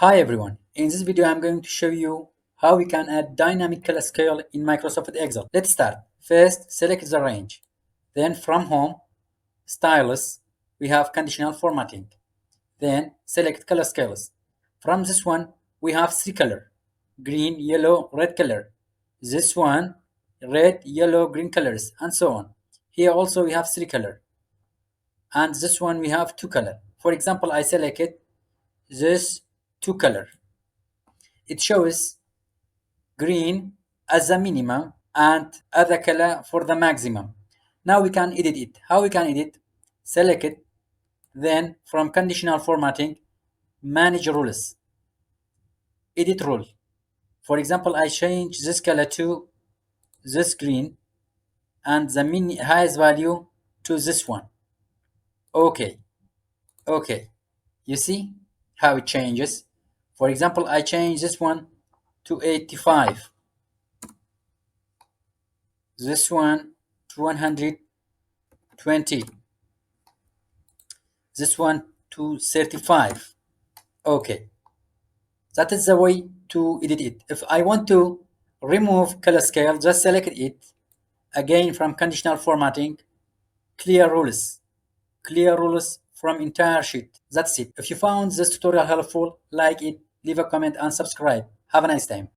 Hi everyone, in this video I'm going to show you how we can add dynamic color scale in Microsoft Excel. Let's start. First, select the range. Then from home, stylus, we have conditional formatting. Then select color scales. From this one, we have three color, green, yellow, red color. This one, red, yellow, green colors, and so on. Here also we have three color. And this one we have two color. For example, I selected this two color. It shows green as a minimum and other color for the maximum. Now we can edit it. How we can edit? Select it, then from conditional formatting, manage rules, edit rule. For example, I change this color to this green and the highest value to this one. Okay, okay. You see how it changes? For example, I change this one to 85, this one to 120, this one to 35. Okay, that is the way to edit it. If I want to remove color scale, just select it again from conditional formatting, clear rules, clear rules from entire sheet. That's it. If you found this tutorial helpful, like it, leave a comment and subscribe. Have a nice time.